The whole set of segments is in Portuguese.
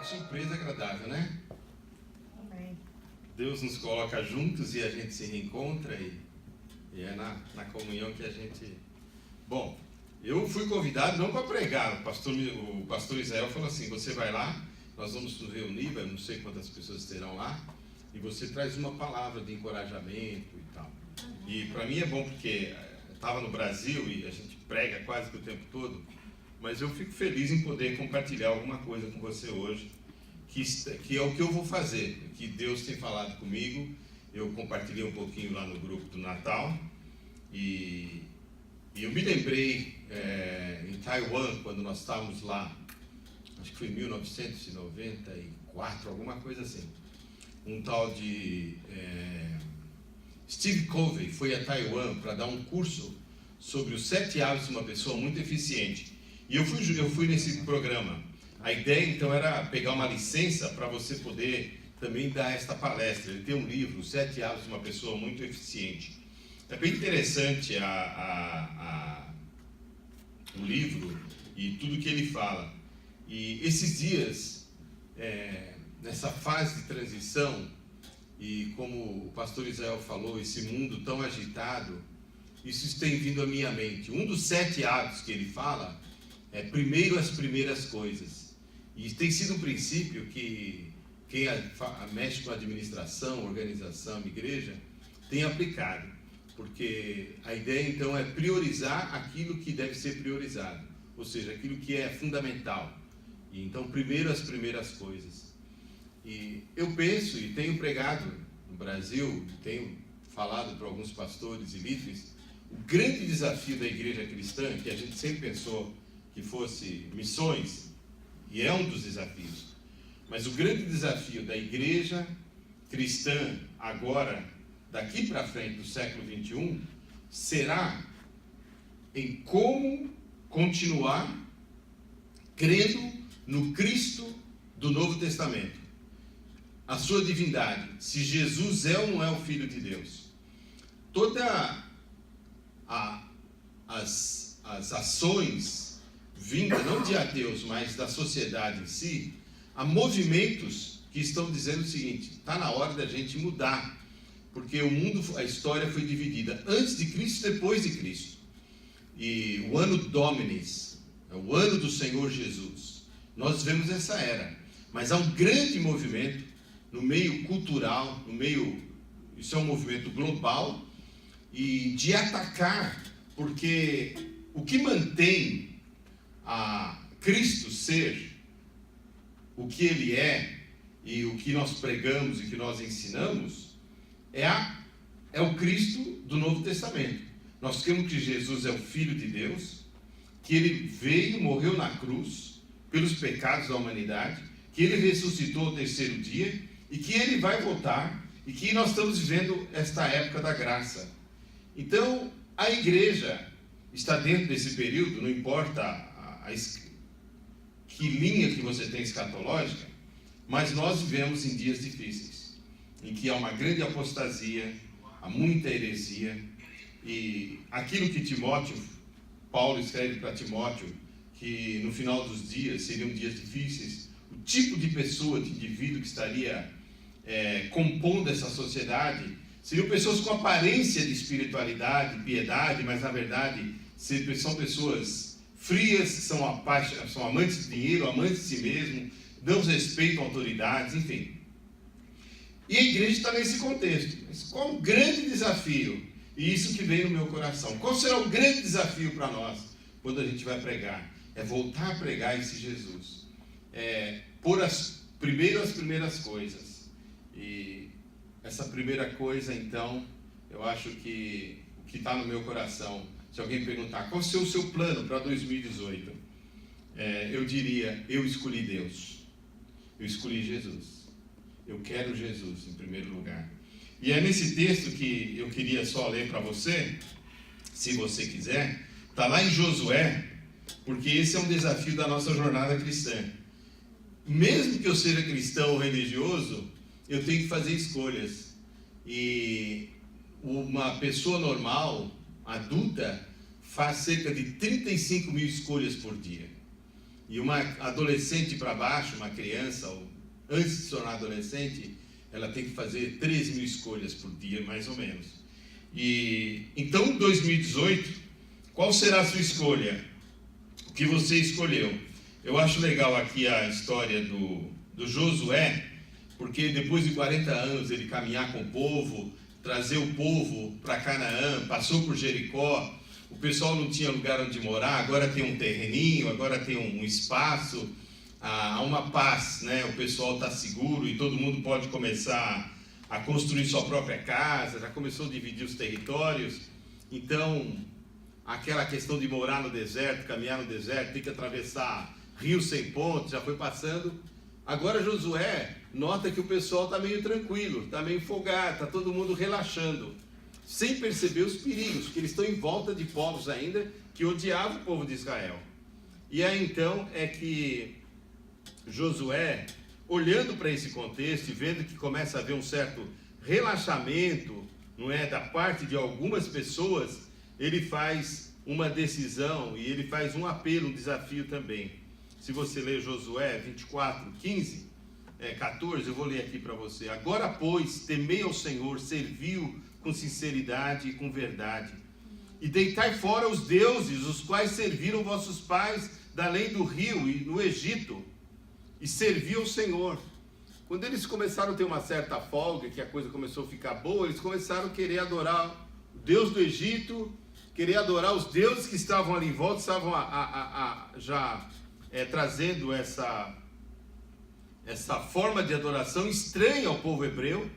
Surpresa agradável, né? Amém. Deus nos coloca juntos e a gente se reencontra e é na comunhão que a gente... Bom, eu fui convidado não para pregar, o pastor Israel falou assim, você vai lá, nós vamos nos reunir, não sei quantas pessoas terão lá, e você traz uma palavra de encorajamento e tal. E para mim é bom porque estava no Brasil e a gente prega quase que o tempo todo, mas eu fico feliz em poder compartilhar alguma coisa com você hoje, que é o que eu vou fazer, que Deus tem falado comigo. Eu compartilhei um pouquinho lá no grupo do Natal, e eu me lembrei em Taiwan, quando nós estávamos lá, acho que foi em 1994, alguma coisa assim, um tal de Steve Covey foi a Taiwan para dar um curso sobre os 7 hábitos de uma pessoa muito eficiente. E eu fui nesse programa. A ideia então era pegar uma licença para você poder também dar esta palestra. Ele tem um livro, Os 7 hábitos de uma pessoa muito eficiente. É bem interessante o livro e tudo que ele fala. E esses dias, nessa fase de transição, e como o pastor Israel falou, esse mundo tão agitado, isso tem vindo à minha mente. Um dos 7 hábitos que ele fala é primeiro as primeiras coisas. E tem sido um princípio que quem mexe com administração, organização, igreja, tem aplicado. Porque a ideia então é priorizar aquilo que deve ser priorizado. Ou seja, aquilo que é fundamental. E então primeiro as primeiras coisas. E eu penso e tenho pregado no Brasil, tenho falado para alguns pastores e líderes, o grande desafio da igreja cristã, que a gente sempre pensou que fosse missões, e é um dos desafios, mas o grande desafio da igreja cristã agora, daqui para frente do século 21, será em como continuar crendo no Cristo do Novo Testamento, a sua divindade, se Jesus é ou não é o Filho de Deus. Todas as ações vindas, não de ateus, mas da sociedade em si, há movimentos que estão dizendo o seguinte: está na hora da gente mudar, porque o mundo, a história foi dividida antes de Cristo e depois de Cristo. E o ano Dominis, é o ano do Senhor Jesus. Nós vemos essa era, mas há um grande movimento no meio cultural, isso é um movimento global, e de atacar, porque o que mantém a Cristo ser o que Ele é, e o que nós pregamos e que nós ensinamos, é o Cristo do Novo Testamento. Nós cremos que Jesus é o Filho de Deus, que Ele veio, morreu na cruz pelos pecados da humanidade, que Ele ressuscitou ao 3º dia, e que Ele vai voltar, e que nós estamos vivendo esta época da graça. Então, a igreja está dentro desse período, não importa que linha que você tem escatológica, mas nós vivemos em dias difíceis, em que há uma grande apostasia, há muita heresia, e aquilo que Paulo escreve para Timóteo, que no final dos dias seriam dias difíceis, o tipo de pessoa, de indivíduo que estaria compondo essa sociedade, seriam pessoas com aparência de espiritualidade, piedade, mas na verdade são pessoas frias, são amantes de dinheiro, amantes de si mesmo, não respeitam autoridades, enfim. E a igreja está nesse contexto. Mas qual o grande desafio? E isso que veio no meu coração. Qual será o grande desafio para nós quando a gente vai pregar? É voltar a pregar esse Jesus. Pôr primeiro as primeiras coisas. E essa primeira coisa, então, eu acho que o que está no meu coração, se alguém perguntar qual é o seu plano para 2018, eu diria: eu escolhi Deus, eu escolhi Jesus, eu quero Jesus em primeiro lugar. E é nesse texto que eu queria só ler para você, se você quiser, está lá em Josué, porque esse é um desafio da nossa jornada cristã. Mesmo que eu seja cristão ou religioso, eu tenho que fazer escolhas. E uma pessoa normal, adulta, faz cerca de 35 mil escolhas por dia. E uma adolescente para baixo, uma criança, ou antes de se tornar adolescente, ela tem que fazer 3.000 escolhas por dia, mais ou menos. E então, 2018, qual será a sua escolha? O que você escolheu? Eu acho legal aqui a história do Josué, porque depois de 40 anos ele caminhar com o povo, trazer o povo para Canaã, passou por Jericó, o pessoal não tinha lugar onde morar, agora tem um terreninho, agora tem um espaço, há uma paz, né? O pessoal está seguro e todo mundo pode começar a construir sua própria casa, já começou a dividir os territórios. Então, aquela questão de morar no deserto, caminhar no deserto, ter que atravessar rios sem pontes, já foi passando. Agora Josué nota que o pessoal está meio tranquilo, está meio folgado, está todo mundo relaxando, sem perceber os perigos, porque eles estão em volta de povos ainda que odiavam o povo de Israel. E aí então é que Josué, olhando para esse contexto e vendo que começa a haver um certo relaxamento, não é, da parte de algumas pessoas, ele faz uma decisão e ele faz um apelo, um desafio também. Se você ler Josué 24, 15, 14, eu vou ler aqui para você. Agora, pois, temei ao Senhor, serviu com sinceridade e com verdade. E deitai fora os deuses, os quais serviram vossos pais da além do rio e no Egito, e serviu ao Senhor. Quando eles começaram a ter uma certa folga, que a coisa começou a ficar boa, eles começaram a querer adorar o Deus do Egito, querer adorar os deuses que estavam ali em volta, estavam já trazendo essa forma de adoração estranha ao povo hebreu.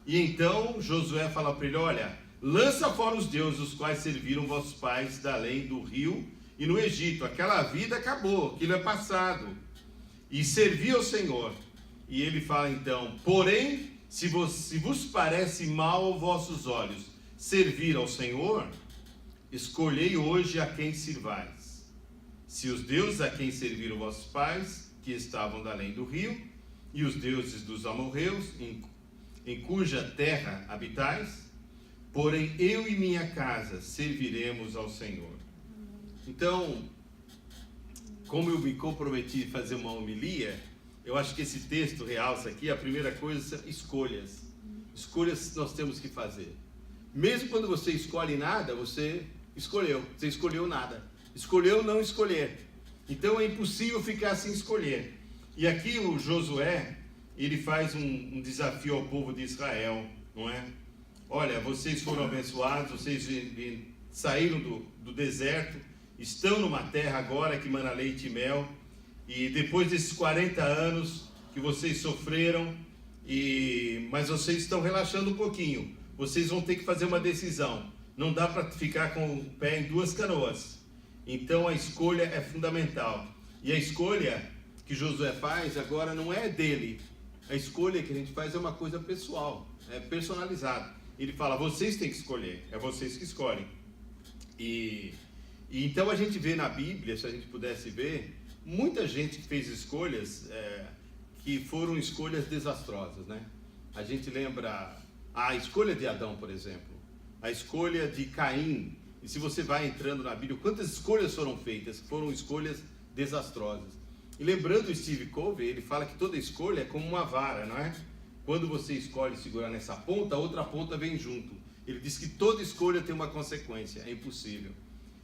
E então Josué fala para ele: olha, lança fora os deuses os quais serviram vossos pais da além do rio e no Egito. Aquela vida acabou, aquilo é passado, e servir ao Senhor. E ele fala então: porém, se vos parece mal aos vossos olhos servir ao Senhor, escolhei hoje a quem sirvais. Se os deuses a quem serviram vossos pais, que estavam da além do rio, e os deuses dos amorreus, em cuja terra habitais, porém eu e minha casa serviremos ao Senhor. Então, como eu me comprometi a fazer uma homilia, eu acho que esse texto realça aqui, a primeira coisa, escolhas. Escolhas nós temos que fazer. Mesmo quando você escolhe nada, você escolheu nada. Escolheu não escolher. Então é impossível ficar sem escolher. E aqui o Josué, ele faz um desafio ao povo de Israel, não é? Olha, vocês foram abençoados, vocês saíram do deserto, estão numa terra agora que mana leite e mel, e depois desses 40 anos que vocês sofreram, mas vocês estão relaxando um pouquinho, vocês vão ter que fazer uma decisão. Não dá para ficar com o pé em duas canoas. Então a escolha é fundamental. E a escolha que Josué faz agora não é dele. A escolha que a gente faz é uma coisa pessoal, é personalizada. Ele fala: vocês têm que escolher, é vocês que escolhem. E então a gente vê na Bíblia, se a gente pudesse ver, muita gente que fez escolhas que foram escolhas desastrosas, né? A gente lembra a escolha de Adão, por exemplo, a escolha de Caim. E se você vai entrando na Bíblia, quantas escolhas foram feitas? Foram escolhas desastrosas. E lembrando o Steve Covey, ele fala que toda escolha é como uma vara, não é? Quando você escolhe segurar nessa ponta, a outra ponta vem junto. Ele diz que toda escolha tem uma consequência, é impossível.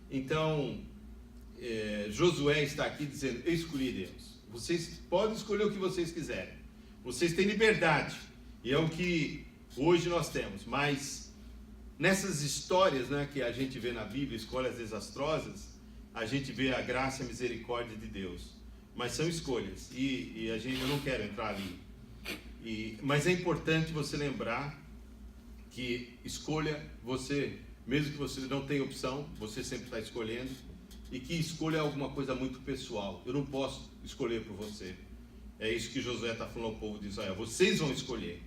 Então, Josué está aqui dizendo: eu escolhi Deus. Vocês podem escolher o que vocês quiserem. Vocês têm liberdade. E é o que hoje nós temos. Mas nessas histórias, né, que a gente vê na Bíblia, escolhas desastrosas, a gente vê a graça e a misericórdia de Deus. Mas são escolhas. E eu não quero entrar ali. Mas é importante você lembrar que escolha você, mesmo que você não tenha opção, você sempre está escolhendo. E que escolha é alguma coisa muito pessoal. Eu não posso escolher por você. É isso que Josué está falando ao povo de Israel. Vocês vão escolher.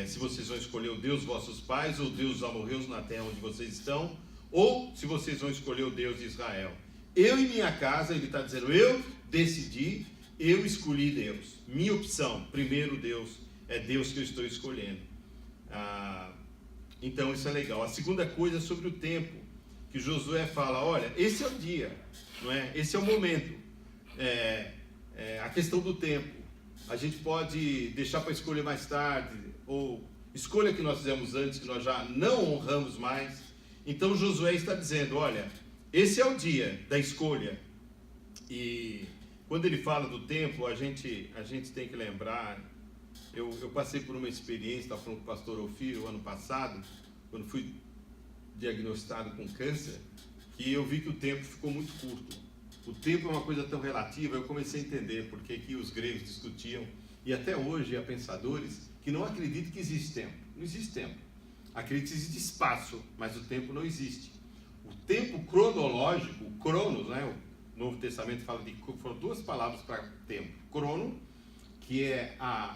Se vocês vão escolher o Deus vossos pais, ou Deus dos amorreus na terra onde vocês estão, ou se vocês vão escolher o Deus de Israel. Eu e minha casa, ele está dizendo, eu decidi, eu escolhi Deus. Minha opção, primeiro Deus, é Deus que eu estou escolhendo. Então isso é legal. A segunda coisa é sobre o tempo, que Josué fala: olha, esse é o dia, não é? Esse é o momento. a questão do tempo. A gente pode deixar para escolher mais tarde, ou escolha que nós fizemos antes, que nós já não honramos mais. Então Josué está dizendo, olha, esse é o dia da escolha. E quando ele fala do tempo, a gente tem que lembrar, eu passei por uma experiência, estava falando com o pastor Ofírio ano passado, quando fui diagnosticado com câncer, que eu vi que o tempo ficou muito curto. O tempo é uma coisa tão relativa, eu comecei a entender porque que os gregos discutiam, e até hoje há pensadores que não acreditam que existe tempo. Não existe tempo. Acredita que existe espaço, mas o tempo não existe. O tempo cronológico, o cronos, né? O Novo Testamento fala de, foram duas palavras para tempo. Crono, que é a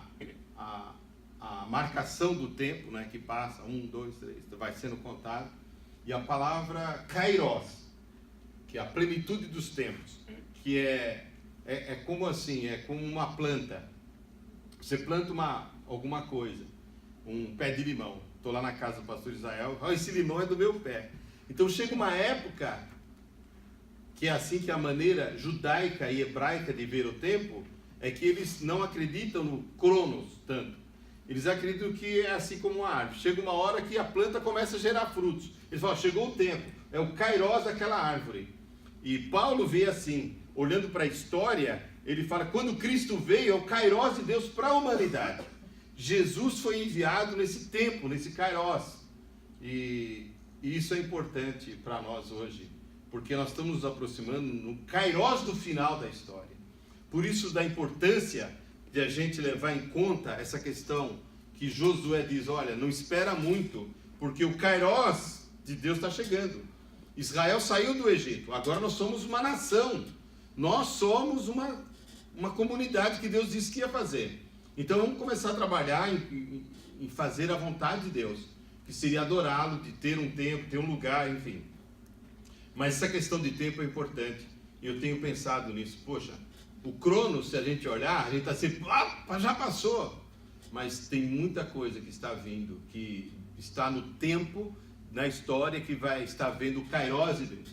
marcação do tempo, né? Que passa, 1, 2, 3, vai sendo contado. E a palavra kairos, que é a plenitude dos tempos, que é como assim, é como uma planta. Você planta alguma coisa, um pé de limão. Estou lá na casa do pastor Israel, esse limão é do meu pé. Então chega uma época, que é assim que a maneira judaica e hebraica de ver o tempo, é que eles não acreditam no cronos tanto. Eles acreditam que é assim como uma árvore. Chega uma hora que a planta começa a gerar frutos. Eles falam, chegou o tempo, é o kairos daquela árvore. E Paulo vê assim, olhando para a história, ele fala, quando Cristo veio, é o kairos de Deus para a humanidade. Jesus foi enviado nesse tempo, nesse kairos. E isso é importante para nós hoje, porque nós estamos nos aproximando no kairos do final da história. Por isso da importância de a gente levar em conta essa questão que Josué diz, olha, não espera muito, porque o kairos de Deus está chegando. Israel saiu do Egito, agora nós somos uma nação, nós somos uma comunidade que Deus disse que ia fazer. Então vamos começar a trabalhar em fazer a vontade de Deus, que seria adorá-lo, de ter um tempo, ter um lugar, enfim. Mas essa questão de tempo é importante, e eu tenho pensado nisso. Poxa, o cronos, se a gente olhar, a gente está sempre, já passou, mas tem muita coisa que está vindo, que está no tempo, na história, que vai estar vendo o kairos de Deus.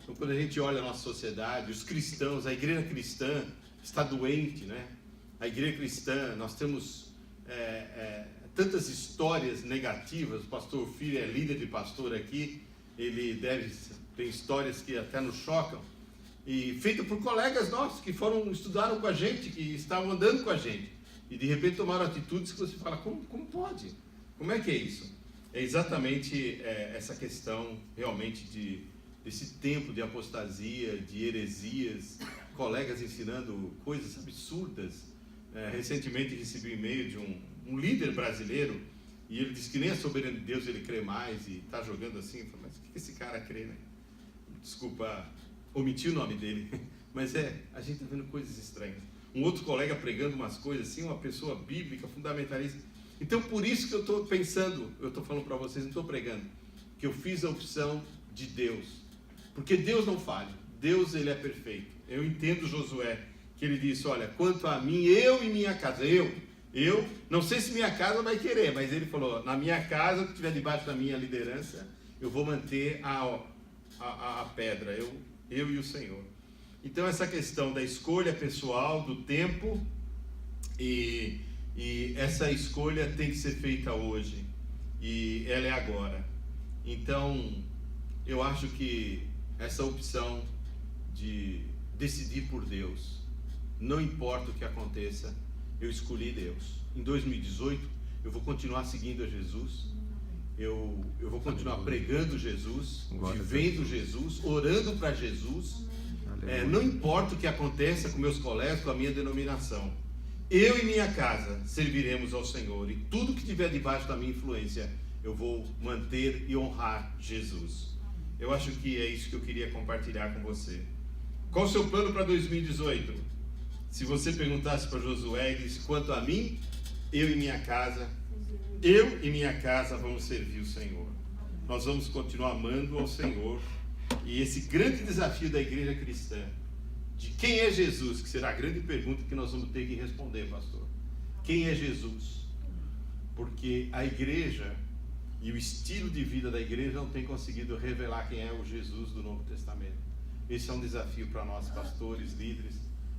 Então quando a gente olha a nossa sociedade, os cristãos, a igreja cristã está doente, né? A igreja cristã, nós temos tantas histórias negativas. O pastor Filho é líder de pastor aqui, ele tem histórias que até nos chocam, e feita por colegas nossos que estudaram com a gente, que estavam andando com a gente, e de repente tomaram atitudes que você fala, como pode? Como é que é isso? É exatamente essa questão realmente desse tempo de apostasia, de heresias, colegas ensinando coisas absurdas. Recentemente recebi um e-mail de um líder brasileiro, e ele disse que nem a soberania de Deus ele crê mais, e está jogando assim. Eu falei, mas o que esse cara crê, né? Desculpa, omiti o nome dele, mas a gente está vendo coisas estranhas. Um outro colega pregando umas coisas assim, uma pessoa bíblica, fundamentalista. Então por isso que eu estou pensando, eu estou falando para vocês, não estou pregando, que eu fiz a opção de Deus, porque Deus não falha, Deus ele é perfeito. Eu entendo Josué, que ele disse, olha, quanto a mim, eu e minha casa, eu não sei se minha casa vai querer, mas ele falou, na minha casa, que estiver debaixo da minha liderança, eu vou manter a pedra, eu e o Senhor. Então essa questão da escolha pessoal, do tempo, e essa escolha tem que ser feita hoje, e ela é agora. Então eu acho que essa opção de decidir por Deus, não importa o que aconteça, eu escolhi Deus. Em 2018 eu vou continuar seguindo a Jesus, eu vou continuar pregando Jesus, vivendo Jesus, orando para Jesus. Não importa o que aconteça com meus colegas, com a minha denominação, eu e minha casa serviremos ao Senhor, e tudo que estiver debaixo da minha influência eu vou manter e honrar Jesus. Eu acho que é isso que eu queria compartilhar com você. Qual o seu plano para 2018? Se você perguntasse para Josué, ele disse, quanto a mim, eu e minha casa vamos servir o Senhor. Nós vamos continuar amando ao Senhor. E esse grande desafio da igreja cristã, de quem é Jesus, que será a grande pergunta que nós vamos ter que responder, pastor. Quem é Jesus? Porque a igreja e o estilo de vida da igreja não tem conseguido revelar quem é o Jesus do Novo Testamento. Esse é um desafio para nós, pastores, líderes,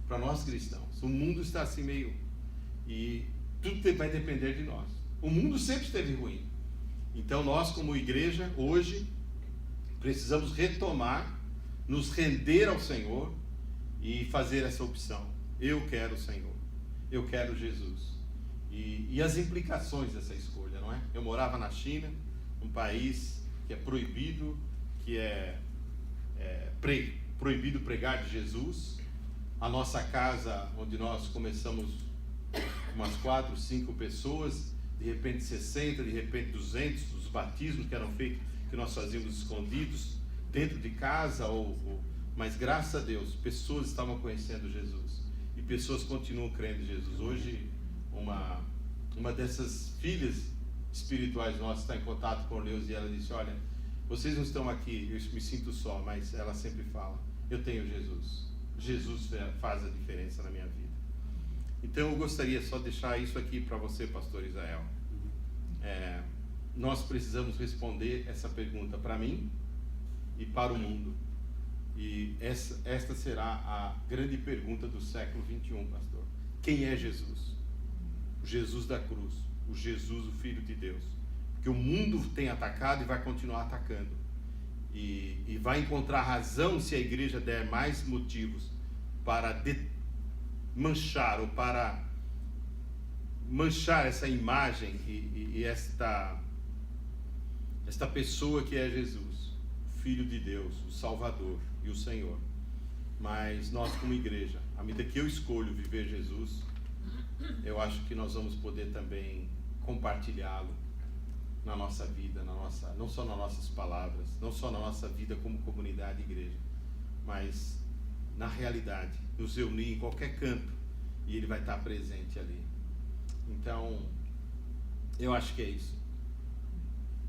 para nós cristãos. O mundo está assim meio... E tudo vai depender de nós. O mundo sempre esteve ruim. Então nós, como igreja, hoje, precisamos retomar, nos render ao Senhor e fazer essa opção. Eu quero o Senhor. Eu quero Jesus. E as implicações dessa escolha, não é? Eu morava na China, um país que é proibido, que proibido pregar de Jesus. A nossa casa, onde nós começamos umas 4, 5 pessoas, de repente 60, de repente 200, os batismos que eram feitos, que nós fazíamos escondidos, dentro de casa, mas graças a Deus, pessoas estavam conhecendo Jesus, e pessoas continuam crendo em Jesus. Hoje, uma dessas filhas espirituais nossas está em contato com Deus, e ela disse: olha, vocês não estão aqui, eu me sinto só, mas ela sempre fala, eu tenho Jesus. Jesus faz a diferença na minha vida. Então eu gostaria só de deixar isso aqui para você, pastor Israel. Nós precisamos responder essa pergunta para mim e para o mundo. E esta será a grande pergunta do século 21, pastor. Quem é Jesus? O Jesus da cruz, o Jesus, o Filho de Deus. Porque o mundo tem atacado e vai continuar atacando. E vai encontrar razão se a igreja der mais motivos para manchar, ou para manchar essa imagem e esta pessoa que é Jesus, o Filho de Deus, o Salvador e o Senhor. Mas nós, como igreja, à medida que eu escolho viver Jesus, eu acho que nós vamos poder também compartilhá-lo na nossa vida, não só nas nossas palavras, não só na nossa vida como comunidade e igreja, mas na realidade, nos reunir em qualquer canto, e ele vai estar presente ali. Então, eu acho que é isso.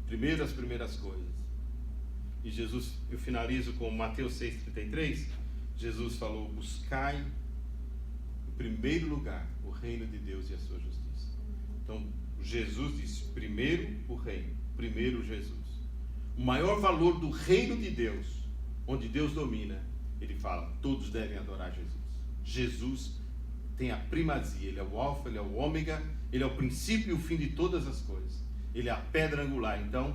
Primeiro, as primeiras coisas. E Jesus, eu finalizo com Mateus 6,33, Jesus falou: buscai em primeiro lugar o reino de Deus e a sua justiça. Então, Jesus disse: primeiro o reino, primeiro Jesus. O maior valor do reino de Deus, onde Deus domina, ele fala, todos devem adorar Jesus. Jesus tem a primazia, ele é o alfa, ele é o ômega, ele é o princípio e o fim de todas as coisas. Ele é a pedra angular. Então,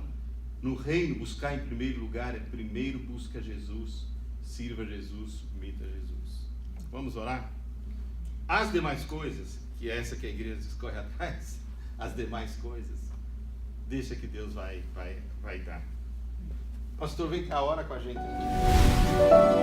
no reino, buscar em primeiro lugar é primeiro busca Jesus, sirva Jesus, submita a Jesus. Vamos orar? As demais coisas, que é essa que a igreja escorre atrás, as demais coisas, deixa que Deus vai dar. Pastor, vem cá, ora com a gente aqui.